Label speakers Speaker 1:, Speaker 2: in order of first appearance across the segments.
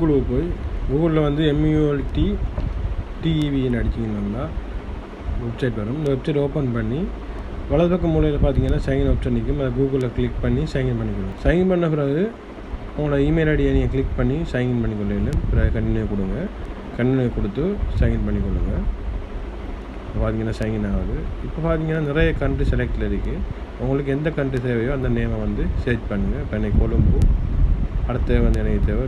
Speaker 1: கூகுளுக்கு போய் கூகுளில் வந்து MULT TEVன்னு அடிச்சிங்கன்னா வெப்சைட் வரும். இந்த வெப்சைட் ஓப்பன் பண்ணி வலது பக்கம் மூலையில் பார்த்தீங்கன்னா சைன் ஆப்ஷன் நிற்கும். அதை கூகுளில் கிளிக் பண்ணி சைன்இன் பண்ணிக்கணும். சைன் பண்ண பிறகு உங்களோட இமெயில் ஐடியை நீங்கள் கிளிக் பண்ணி சைன்இன் பண்ணிக்கொள்ள பிறகு கண்டினியூ கொடுங்க. கண்டினியூ கொடுத்து சைன்இன் பண்ணிக்கொள்ளுங்க. பார்த்தீங்கன்னா சைன்இன் ஆகுது. இப்போ பார்த்தீங்கன்னா நிறைய கண்ட்ரி செலக்டில் இருக்குது. உங்களுக்கு எந்த கண்ட்ரி தேவையோ அந்த நேமை வந்து சர்ச் பண்ணுங்கள். இப்போ எனக்கு கொழும்பு, அடுத்த வந்து எனக்கு தேவை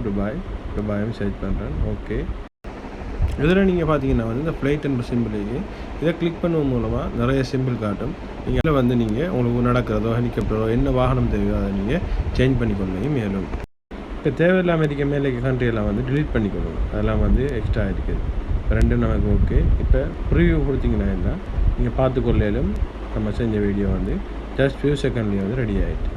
Speaker 1: துபாயும் சர்ச் பண்ணுறேன். ஓகே, இதில் நீங்கள் பார்த்தீங்கன்னா வந்து இந்த ஃப்ளைட் என்ற சிம்பிளுக்கு இதை கிளிக் பண்ணுவது மூலமாக நிறைய சிம்பிள் காட்டும். நீங்கள் வந்து நீங்கள் உங்களுக்கு நடக்கிறதோ ஹெலிகாப்டரோ என்ன வாகனம் தேவையோ அதை நீங்கள் சேஞ்ச் பண்ணிக்கொள்ளுங்க. மேலும் இப்போ தேவையில்லாமல் இருக்க மேலே கண்ட்ரியெல்லாம் வந்து டிலீட் பண்ணிக்கொள்ளுங்க. அதெல்லாம் வந்து எக்ஸ்ட்ரா இருக்குது. இப்போ ரெண்டும் நமக்கு ஓகே. இப்போ ப்ரிவியூ கொடுத்தீங்கன்னா இருந்தால் நீங்கள் பார்த்துக்கொள்ளையிலும் நம்ம செஞ்ச வீடியோ வந்து ஜஸ்ட் ஃபியூ செகண்ட்லேயே வந்து ரெடி ஆகிட்டு.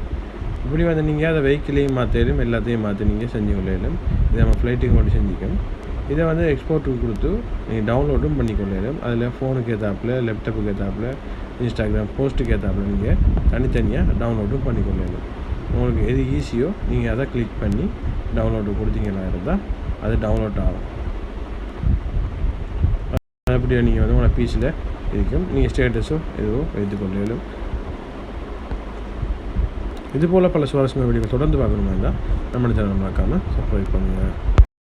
Speaker 1: இப்படி வந்து நீங்கள் அதை வெஹிக்கிளையும் மாற்றிலும் எல்லாத்தையும் மாற்றி நீங்கள் செஞ்சு கொள்ளையிலும் இதை நம்ம ஃப்ளைட்டுக்கு மட்டும் செஞ்சுக்கணும். இதை வந்து எக்ஸ்போர்ட்டுக்கு கொடுத்து நீங்கள் டவுன்லோடும் பண்ணிக்கொள்ளையிலும். அதில் ஃபோனுக்கு ஏற்றாப்புல, லேப்டாப்புக்கு ஏற்றாப்புல, இன்ஸ்டாகிராம் போஸ்ட்டுக்கு ஏற்றாப்புல நீங்கள் தனித்தனியாக டவுன்லோடும் பண்ணிக்கொள்ளையிலும். உங்களுக்கு எது ஈஸியோ நீங்கள் அதை கிளிக் பண்ணி டவுன்லோடு கொடுத்தீங்கன்னா இருந்தால் அது டவுன்லோட் ஆகும். அப்படியே நீங்கள் வந்து உங்களோட பிசியில் இருக்கும். நீங்கள் ஸ்டேட்டஸோ எதுவோ வைத்துக்கொள்ளையிலும். இதுபோல் பல சுவாரஸ்யமான வீடியோக்கள் தொடர்ந்து பார்க்கணுமா இருந்தால் நம்ம சேனல் மறக்காமல் சப்ஸ்கிரைப் பண்ணுங்கள்.